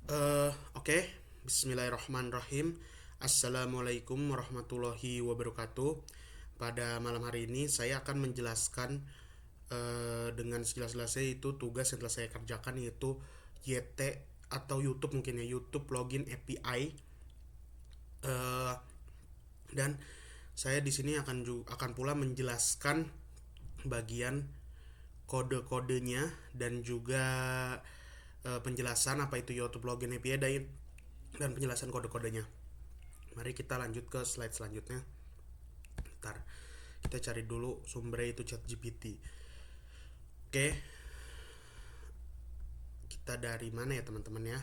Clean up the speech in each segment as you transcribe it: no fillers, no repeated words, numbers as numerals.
Oke, Bismillahirrahmanirrahim. Assalamualaikum warahmatullahi wabarakatuh. Pada malam hari ini saya akan menjelaskan dengan sejelas-jelasnya itu tugas yang telah saya kerjakan, yaitu YT atau YouTube, mungkin ya, YouTube Login API. Eh, dan saya di sini akan pula menjelaskan bagian kode-kodenya dan juga penjelasan apa itu YouTube Login API dan penjelasan kode-kodenya. Mari kita lanjut ke slide selanjutnya. Bentar, kita cari dulu sumbernya, itu ChatGPT. Oke, kita dari mana ya teman-teman ya?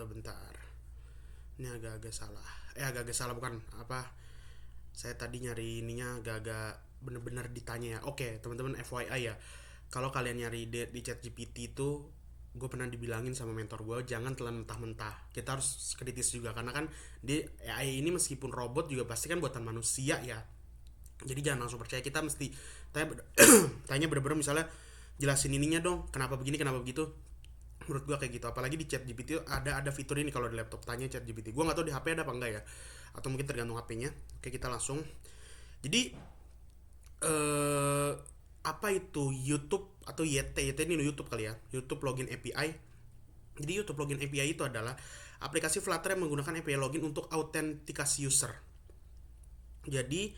Bentar, ini agak-agak salah. Agak-agak salah, bukan apa? Saya tadi nyari ininya agak-agak bener-bener ditanya ya. Oke, teman-teman, FYI ya. Kalau kalian nyari di ChatGPT itu, gue pernah dibilangin sama mentor gue, jangan telan mentah-mentah. Kita harus kritis juga, karena kan di AI ini meskipun robot juga pasti kan buatan manusia ya. Jadi jangan langsung percaya, kita mesti tanya tanya bener-bener, misalnya jelasin ininya dong, kenapa begini kenapa begitu. Menurut gua kayak gitu, apalagi di chat GPT ada fitur ini. Kalau di laptop tanya chat GPT, gua nggak tahu di HP ada apa enggak ya, atau mungkin tergantung HP-nya. Oke, kita langsung. Jadi eh apa itu YouTube atau YT ini YouTube kali ya, YouTube Login API. Jadi YouTube Login API itu adalah aplikasi Flutter yang menggunakan API login untuk autentikasi user. Jadi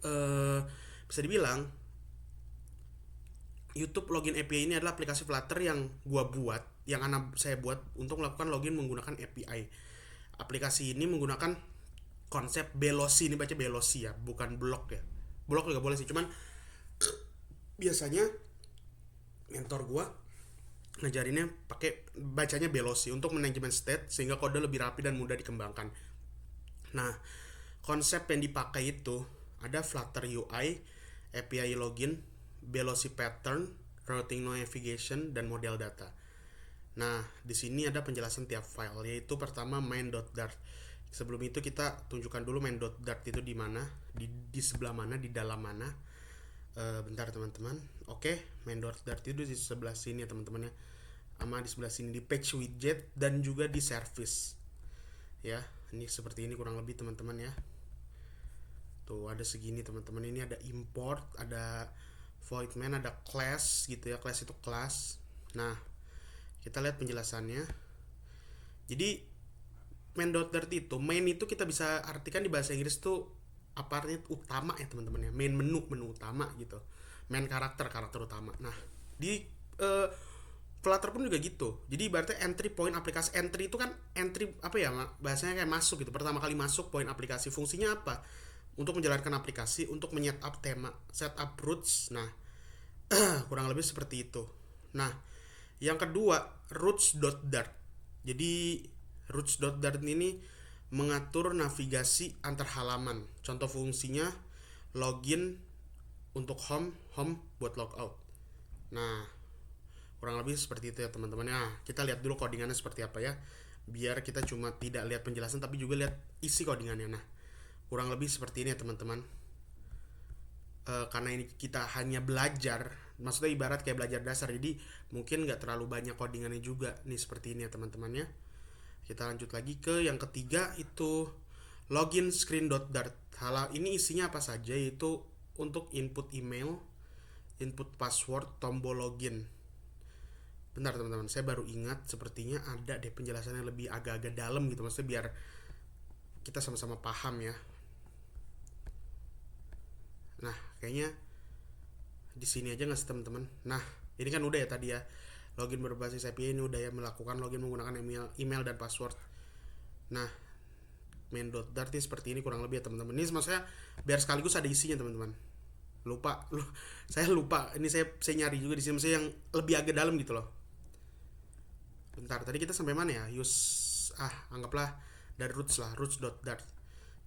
eh bisa dibilang YouTube Login API ini adalah aplikasi Flutter yang saya buat untuk melakukan login menggunakan API. Aplikasi ini menggunakan konsep Belosi, ini baca Belosi ya, bukan blok ya. Blok juga boleh sih, cuman biasanya mentor gua ngajarinnya pakai bacanya Belosi untuk manajemen state sehingga kode lebih rapi dan mudah dikembangkan. Nah, konsep yang dipakai itu ada Flutter UI, API login, Belosi pattern, routing navigation, dan model data. Nah, di sini ada penjelasan tiap file, yaitu pertama main.dart. Sebelum itu kita tunjukkan dulu main.dart itu di mana, di sebelah mana, di dalam mana. Bentar teman-teman. Oke, main.dart itu di sebelah sini ya teman-teman ya. Sama di sebelah sini di page widget dan juga di service. Ya, ini seperti ini kurang lebih teman-teman ya. Tuh ada segini teman-teman. Ini ada import, ada void main, ada class gitu ya. Class itu kelas. Nah, kita lihat penjelasannya. Jadi main.dart itu, main itu kita bisa artikan di bahasa Inggris tuh apa artinya, utama ya teman-teman ya. Main menu utama gitu. Main karakter utama. Nah, di uh, Flutter pun juga gitu. Jadi berarti entry point aplikasi, entry itu kan entry apa ya, bahasanya kayak masuk gitu. Pertama kali masuk poin aplikasi, fungsinya apa? Untuk menjalankan aplikasi, untuk menyetup tema, setup roots. Nah, kurang lebih seperti itu. Nah, yang kedua, roots.dart. Jadi roots.dart ini mengatur navigasi antar halaman. Contoh fungsinya login untuk home buat logout. Nah, kurang lebih seperti itu ya teman-teman. Nah, kita lihat dulu codingannya seperti apa ya. Biar kita cuma tidak lihat penjelasan tapi juga lihat isi codingannya. Nah, kurang lebih seperti ini ya teman-teman. Karena ini kita hanya belajar, maksudnya ibarat kayak belajar dasar, jadi mungkin nggak terlalu banyak codingannya juga nih, seperti ini ya teman-temannya. Kita lanjut lagi ke yang ketiga, itu login screen.dart. Hal ini isinya apa saja, yaitu untuk input email, input password, tombol login. Bentar teman-teman, saya baru ingat sepertinya ada deh penjelasannya lebih agak-agak dalam gitu, maksudnya biar kita sama-sama paham ya. Nah, kayaknya di sini aja nggak sih teman-teman. Nah, ini kan udah ya tadi ya, login berbasis API ini udah ya, melakukan login menggunakan email dan password. Nah, main.dart seperti ini kurang lebih ya teman-teman. Ini maksudnya biar sekaligus ada isinya teman-teman. Saya lupa, ini saya nyari juga di sini, maksudnya yang lebih agak dalam gitu loh. Bentar, tadi kita sampai mana ya? Anggaplah dari roots.dart.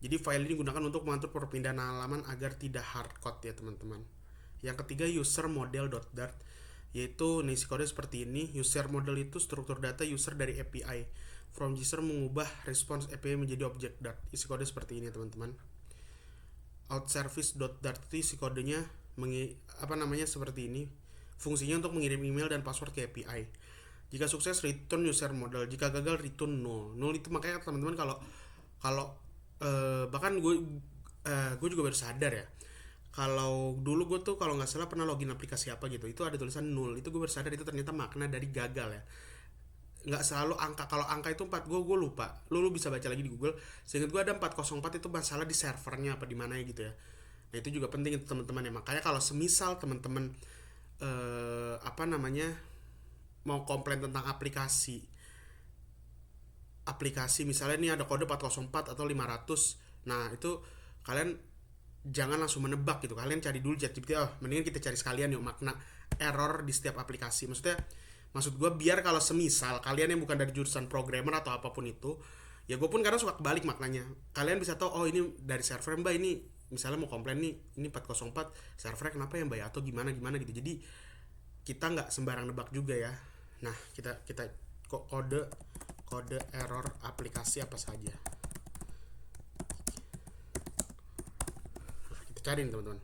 Jadi file ini digunakan untuk mengatur perpindahan halaman agar tidak hardcode ya teman-teman. Yang ketiga, user model.dart, yaitu isi kode seperti ini. User model itu struktur data user dari API. From user mengubah response API menjadi objek Dart. Isi kode seperti ini teman-teman. Outservice.dart itu isi kodenya seperti ini. Fungsinya untuk mengirim email dan password ke API. Jika sukses, return user model. Jika gagal, return null. Null itu makanya teman-teman kalau kalau bahkan gue juga baru sadar ya. Kalau dulu gue tuh kalau nggak salah pernah login aplikasi apa gitu, itu ada tulisan null. Itu gue baru sadar itu ternyata makna dari gagal ya. Nggak selalu angka, kalau angka itu 4, gue lupa. Lu bisa baca lagi di Google. Seingat gue ada 404 itu masalah di servernya apa di mana ya gitu ya. Nah itu juga penting itu teman-teman ya. Makanya kalau semisal teman-teman apa namanya mau komplain tentang aplikasi misalnya ini ada kode 404 atau 500, nah itu kalian jangan langsung menebak gitu, kalian cari dulu ChatGPT. Mendingan kita cari sekalian yuk makna error di setiap aplikasi. Maksud gue biar kalau semisal kalian yang bukan dari jurusan programmer atau apapun itu, ya gue pun kadang suka kebalik maknanya, kalian bisa tahu oh ini dari server mbak, ini misalnya mau komplain nih ini 404 servernya kenapa ya mbak ya, atau gimana gimana gitu. Jadi kita nggak sembarang nebak juga ya. Nah kita kode error aplikasi apa saja kita cari nih teman-teman.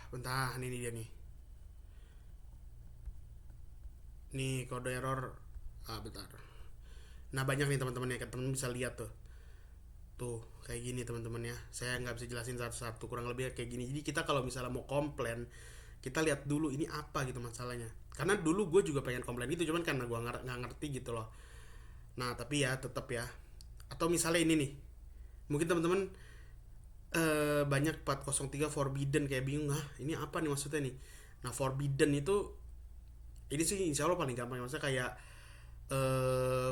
Bentar, ini dia nih. Nih kode error. Bentar. Nah banyak nih teman-teman ya, teman-teman bisa lihat tuh kayak gini teman-teman ya. Saya nggak bisa jelasin satu-satu, kurang lebih kayak gini. Jadi kita kalau misalnya mau komplain, kita lihat dulu ini apa gitu masalahnya. Karena dulu gue juga pengen komplain itu, cuman karena gue nggak ngerti gitu loh. Nah tapi ya tetap ya. Atau misalnya ini nih, mungkin teman-teman banyak 403 forbidden kayak bingung, ini apa nih maksudnya nih. Nah forbidden itu ini sih insya Allah paling gampang, maksudnya kayak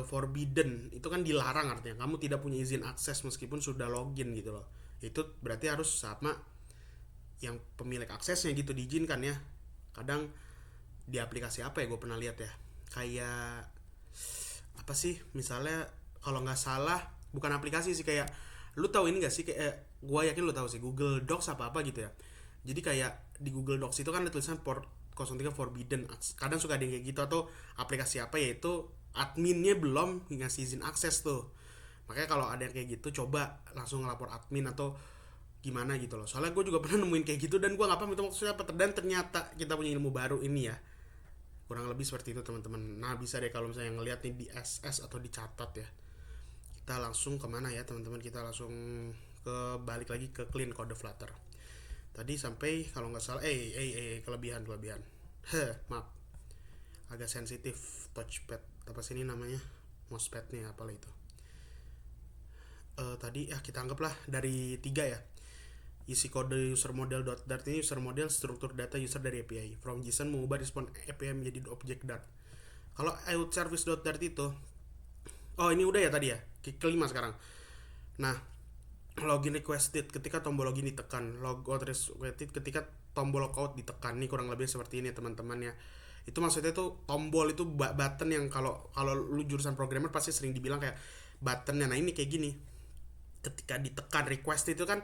forbidden itu kan dilarang, artinya kamu tidak punya izin akses meskipun sudah login gitu loh. Itu berarti harus sama yang pemilik aksesnya gitu diizinkan ya. Kadang di aplikasi apa ya gue pernah lihat ya, kayak apa sih misalnya kalau nggak salah bukan aplikasi sih, kayak lu tahu ini gak sih, kayak gue yakin lu tahu sih Google Docs apa gitu ya. Jadi kayak di Google Docs itu kan ada tulisan 03 forbidden, kadang suka ada yang kayak gitu. Atau aplikasi apa ya itu adminnya belum ngasih izin akses tuh, makanya kalau ada yang kayak gitu coba langsung ngelapor admin atau gimana gitu loh. Soalnya gue juga pernah nemuin kayak gitu dan gue nggak paham itu maksudnya apa, dan ternyata kita punya ilmu baru ini ya. Kurang lebih seperti itu teman-teman. Nah bisa deh kalau misalnya ngeliat nih di SS atau dicatat ya. Kita langsung kemana ya teman-teman, kita langsung balik lagi ke clean kode Flutter. Tadi sampai kalau nggak salah kelebihan maaf, agak sensitif touchpad apa sih ini namanya, mousepad nih apalah itu. Tadi kita anggaplah dari 3 ya. Isi kode user model.dart ini user model struktur data user dari API. From JSON mengubah respon API menjadi objek Dart. Kalau outService.dart itu, ini udah ya tadi ya, kelima sekarang. Nah login requested ketika tombol login ditekan, logout requested ketika tombol logout ditekan. Nih kurang lebih seperti ini teman-teman ya. Itu maksudnya tuh tombol itu button yang kalau lu jurusan programmer pasti sering dibilang kayak buttonnya. Nah ini kayak gini, ketika ditekan request itu kan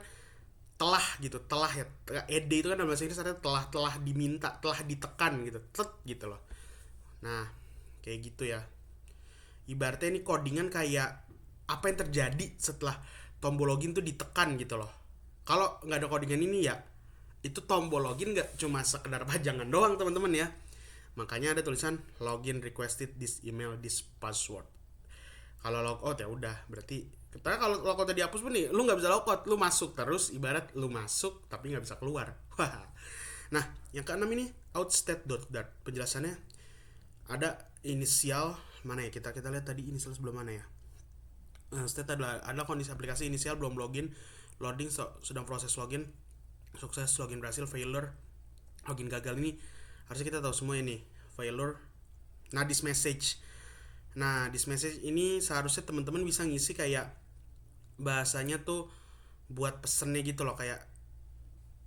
telah gitu, telah ya, ed itu kan dalam bahasa Inggris artinya telah diminta, telah ditekan gitu, gitu loh. Nah kayak gitu ya, ibaratnya ini codingan kayak apa yang terjadi setelah tombol login tuh ditekan gitu loh. Kalau nggak ada codingan ini ya, itu tombol login nggak cuma sekedar pajangan doang teman-teman ya. Makanya ada tulisan login requested this email this password. Kalau logout ya udah berarti, karena kalau logout dihapus pun nih lu nggak bisa logout, lu masuk terus, ibarat lu masuk tapi nggak bisa keluar. Nah yang keenam ini outstate.dart, penjelasannya ada inisial mana ya, kita lihat tadi inisial sebelum mana ya. State adalah kondisi aplikasi inisial belum login, loading sedang proses login, sukses login berhasil, failure login gagal. Ini harusnya kita tahu semua ini failure. Nah this message ini seharusnya teman-teman bisa ngisi kayak bahasanya tuh buat pesennya gitu loh, kayak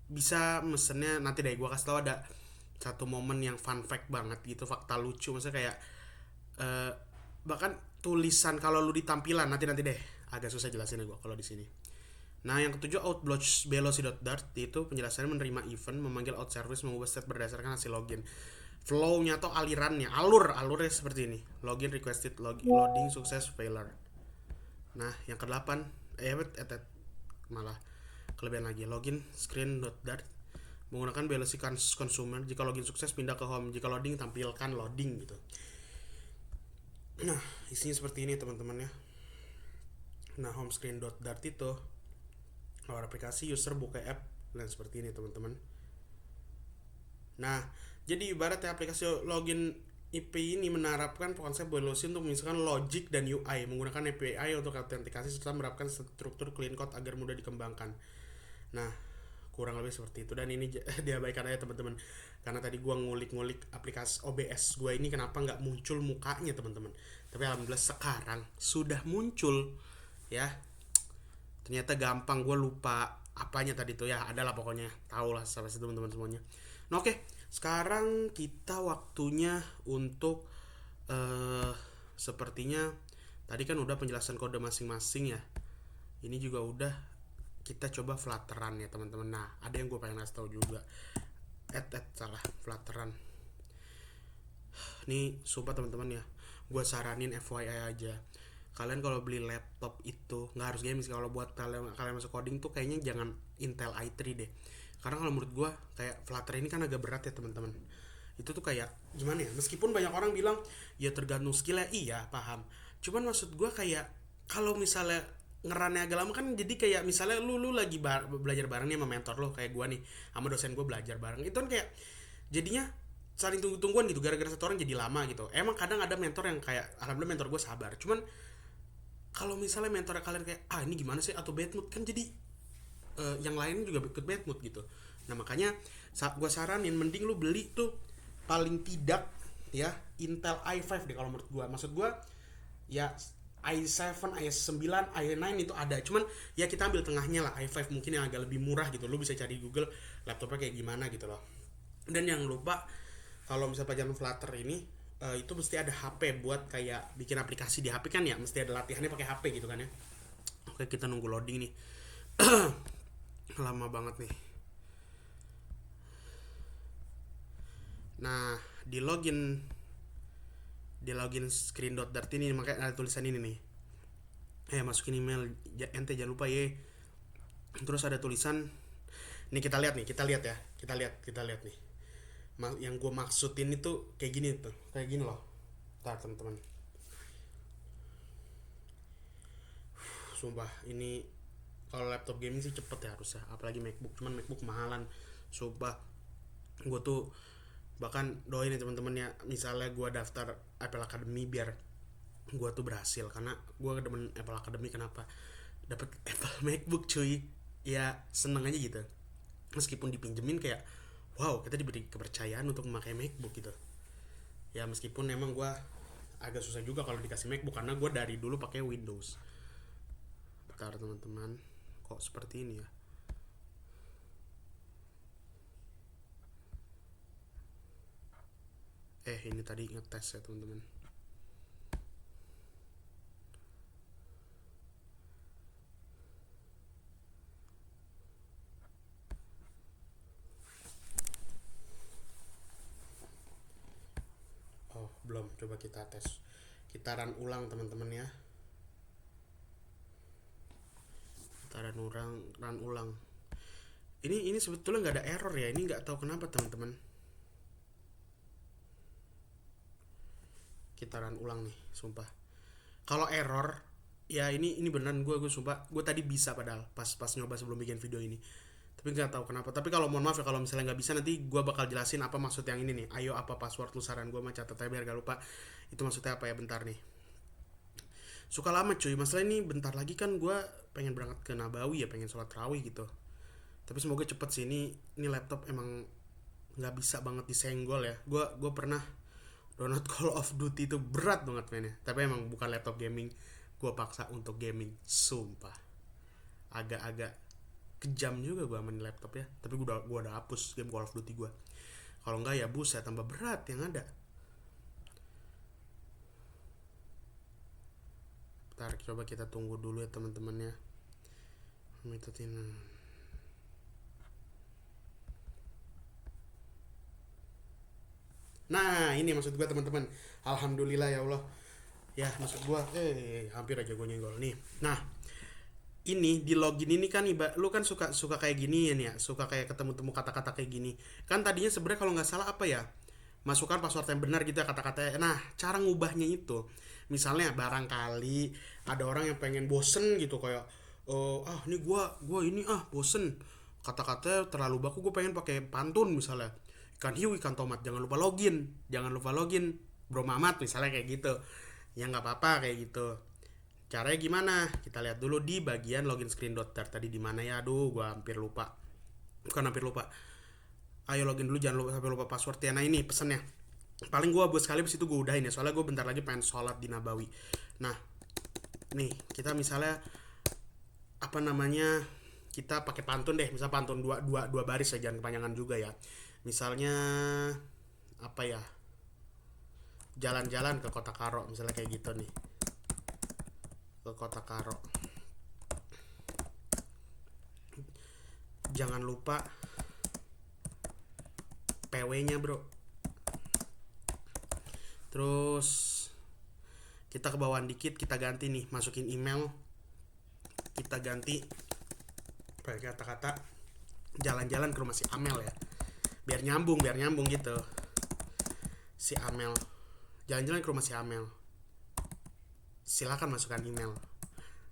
bisa mesennya nanti deh gue kasih tau. Ada satu momen yang fun fact banget gitu, fakta lucu, maksudnya kayak bahkan tulisan kalau lu di tampilan nanti deh agak susah jelasin gue kalau di sini. Nah yang ketujuh outBellocy.dart itu penjelasannya menerima event, memanggil out service, mengubah state berdasarkan hasil login. Flow-nya atau alurnya seperti ini, login requested, loading sukses, failure. Nah yang ke-8 malah kelebihan lagi, login screen.dart menggunakan velocity consumer. Jika login sukses pindah ke home, jika loading tampilkan loading gitu. Nah isinya seperti ini teman-teman ya. Nah home screen.dart itu awal aplikasi, user buka app dan seperti ini teman-teman. Nah jadi ibaratnya aplikasi login IP ini menerapkan konsep velocity untuk misalkan logic dan UI menggunakan API untuk autentikasi serta menerapkan struktur clean code agar mudah dikembangkan. Nah kurang lebih seperti itu, dan ini diabaikan aja teman-teman karena tadi gua ngulik-ngulik aplikasi OBS gua ini kenapa nggak muncul mukanya teman-teman, tapi alhamdulillah sekarang sudah muncul ya. Ternyata gampang, gua lupa apanya tadi tuh ya, adalah pokoknya tahu lah sampai situ teman-teman semuanya. Nah oke, sekarang kita waktunya untuk sepertinya tadi kan udah penjelasan kode masing-masing ya, ini juga udah. Kita coba Flutteran ya teman-teman. Nah ada yang gue pengen ngasih tahu juga, salah, Flutteran ini sumpah teman-teman ya, gue saranin FYI aja, kalian kalau beli laptop itu nggak harus gaming. Kalau buat kalian masuk coding tuh kayaknya jangan Intel i3 deh, karena kalau menurut gue kayak Flutter ini kan agak berat ya teman-teman. Itu tuh kayak gimana ya, meskipun banyak orang bilang ya tergantung skillnya, iya paham, cuman maksud gue kayak kalau misalnya ngerannya agak lama kan, jadi kayak misalnya lu lagi belajar bareng nih sama mentor lo, kayak gue nih sama dosen gue belajar bareng, itu kan kayak jadinya saling tunggu-tungguan gitu, gara-gara satu orang jadi lama gitu. Emang kadang ada mentor yang kayak, alhamdulillah mentor gue sabar, cuman kalau misalnya mentor kalian kayak ini gimana sih atau bad mood kan, jadi yang lain juga ikut bad mood gitu. Nah makanya gue saranin mending lu beli tuh paling tidak ya Intel i5 deh kalau menurut gue. Maksud gue ya i7, i9, i9 itu ada, cuman ya kita ambil tengahnya lah, i5 mungkin yang agak lebih murah gitu. Lu bisa cari Google laptopnya kayak gimana gitu loh. Dan yang lupa, kalau misalnya pelajaran Flutter ini itu mesti ada HP buat kayak bikin aplikasi di HP kan ya, mesti ada latihannya pakai HP gitu kan ya. Oke kita nunggu loading nih. Lama banget nih. Nah di login screen.dart ini makanya ada tulisan ini nih, masukin email ente jangan lupa ya. Terus ada tulisan nih, kita lihat ya, kita lihat nih. Yang gue maksudin itu kayak gini tuh, kayak gini loh. Ntar teman-teman, sumpah ini kalau laptop gaming sih cepet ya harusnya, apalagi MacBook, cuman MacBook mahalan. Sumpah gue tuh bahkan doain ya teman-teman ya, misalnya gue daftar Apple Academy biar gue tuh berhasil, karena gue demen Apple Academy. Kenapa? Dapat Apple MacBook cuy, ya seneng aja gitu, meskipun dipinjemin kayak wow kita diberi kepercayaan untuk memakai MacBook gitu ya. Meskipun emang gue agak susah juga kalau dikasih MacBook karena gue dari dulu pakai Windows. Bentar teman-teman, kok seperti ini ya. Ini tadi ngetes ya teman-teman. Oh belum, coba kita tes, kita run ulang teman-teman ya. Kita run ulang. Ini sebetulnya nggak ada error ya, ini nggak tahu kenapa teman-teman. Kita run ulang nih, sumpah. Kalau error ya ini beneran gue sumpah, gue tadi bisa padahal pas nyoba sebelum bikin video ini, tapi nggak tahu kenapa. Tapi kalau mohon maaf ya kalau misalnya nggak bisa, nanti gue bakal jelasin apa maksud yang ini nih. Ayo apa password lu, saran gue mah catat aja biar gak lupa itu maksudnya apa ya. Bentar nih, suka lama cuy masalah ini. Bentar lagi kan gue pengen berangkat ke Nabawi ya, pengen sholat tarawih gitu, tapi semoga cepet sih. Ini laptop emang nggak bisa banget disenggol ya. Gue pernah download Call of Duty itu berat banget mainnya, tapi emang bukan laptop gaming, gue paksa untuk gaming. Sumpah agak-agak kejam juga gue main laptop ya, tapi gue udah hapus game Call of Duty gue. Kalau enggak ya buset tambah berat yang ada. Ntar coba kita tunggu dulu ya teman-teman ya. Metodenya. Nah ini maksud gue teman-teman, alhamdulillah ya Allah, Ya maksud gua hampir aja gua nyenggol nih. Nah, ini di login ini kan lu kan suka suka kayak gini ya nih ya, suka kayak ketemu-temu kata-kata kayak gini. Kan tadinya sebenarnya kalau nggak salah apa ya, masukkan password yang benar gitu ya kata-katanya. Nah, cara ngubahnya itu, misalnya barangkali ada orang yang pengen bosen gitu kayak, oh ah ini gua ini bosen, kata-katanya terlalu baku, gue pengen pakai pantun misalnya, ikan hiu ikan tomat, jangan lupa login bro Mamat misalnya kayak gitu. Ya nggak apa-apa kayak gitu. Caranya gimana? Kita lihat dulu di bagian login screen dot tadi di mana ya? Aduh, gua hampir lupa. Bukan hampir lupa. Ayo login dulu, jangan lupa sampai lupa password ya. Nah ini pesannya. Paling gua buat sekali abis itu gua udahin ya. Soalnya gua bentar lagi pengen sholat di Nabawi. Nah, nih kita misalnya apa namanya? Kita pakai pantun deh. Misal pantun dua baris ya, jangan kepanjangan juga ya. Misalnya apa ya? Jalan-jalan ke Kota Karo misalnya kayak gitu nih. Ke Kota Karo. Jangan lupa PW-nya, Bro. Terus kita ke bawah dikit, kita ganti nih, masukin email. Kita ganti pakai kata-kata jalan-jalan ke rumah si Amel ya. Biar nyambung gitu. Si Amel. Jalan-jalan ke rumah si Amel. Silakan masukkan email.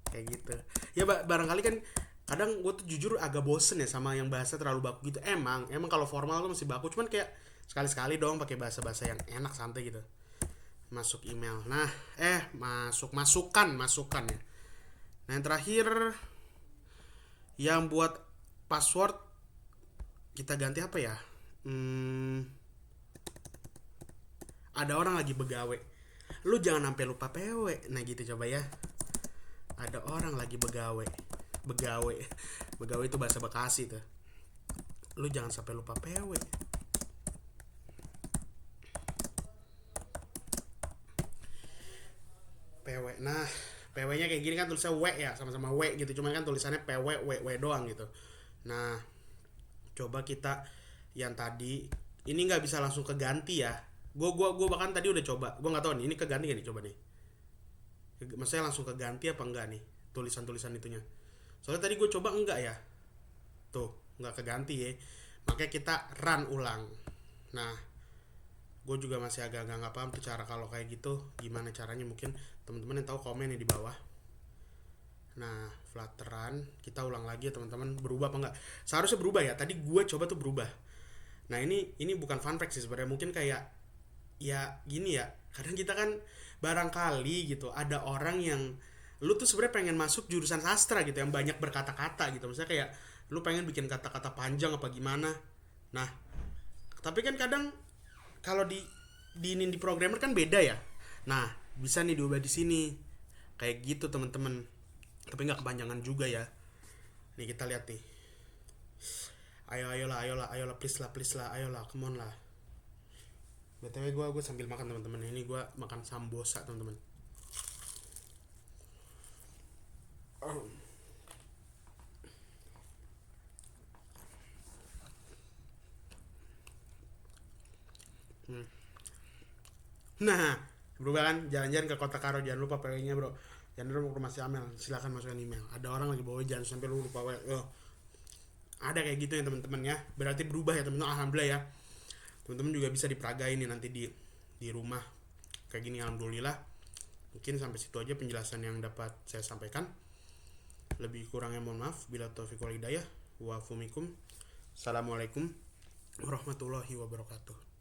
Kayak gitu. Ya barangkali kan kadang gue tuh jujur agak bosen ya sama yang bahasa terlalu baku gitu. Emang kalau formal tuh masih baku, cuman kayak sekali-sekali dong pakai bahasa-bahasa yang enak santai gitu. Masuk email. Nah, masukan ya. Nah, yang terakhir yang buat password kita ganti apa ya? Ada orang lagi begawe. Lu jangan sampai lupa PW. Nah, gitu coba ya. Ada orang lagi begawe. Begawe itu bahasa Bekasi tuh. Lu jangan sampai lupa PW. PW. Nah, PW-nya kayak gini kan tulisannya W ya, sama-sama W gitu. Cuman kan tulisannya PW W doang gitu. Nah, coba kita yang tadi ini nggak bisa langsung keganti ya. Gue bahkan tadi udah coba. Gue nggak tahu nih ini keganti gak nih, coba nih. Maksudnya langsung keganti apa enggak nih tulisan-tulisan itunya. Soalnya tadi gue coba enggak ya. Tuh, enggak keganti ya. Makanya kita run ulang. Nah, gue juga masih agak nggak paham tuh cara kalau kayak gitu gimana caranya. Mungkin teman-teman yang tahu komen ya di bawah. Nah, Flutteran kita ulang lagi ya teman-teman, berubah apa enggak? Seharusnya berubah ya. Tadi gue coba tuh berubah. Nah, ini bukan fun fact sih sebenarnya. Mungkin kayak ya gini ya. Kadang kita kan barangkali gitu ada orang yang lu tuh sebenarnya pengen masuk jurusan sastra gitu yang banyak berkata-kata gitu. Misalnya kayak lu pengen bikin kata-kata panjang apa gimana. Nah, tapi kan kadang kalau di programmer kan beda ya. Nah, bisa nih diubah di sini. Kayak gitu teman-teman. Tapi nggak kepanjangan juga ya. Nih kita lihat nih. Ayolah, please lah, ayolah, come on lah. BTW gue sambil makan teman-teman. Ini gue makan sambosa teman-teman. Nah, berubah kan, jalan-jalan ke Kota Karo, jangan lupa PW-nya bro. Jangan lupa ke rumah si Amel, silakan masukkan email. Ada orang lagi bawa, jangan sampai lu lupa ada kayak gitu ya teman-teman ya. Berarti berubah ya teman-teman, alhamdulillah ya. Teman-teman juga bisa diperagain nih nanti di rumah kayak gini, alhamdulillah. Mungkin sampai situ aja penjelasan yang dapat saya sampaikan. Lebih kurangnya mohon maaf. Bila taufiq wal hidayah. Wa fumikum. Assalamualaikum warahmatullahi wabarakatuh.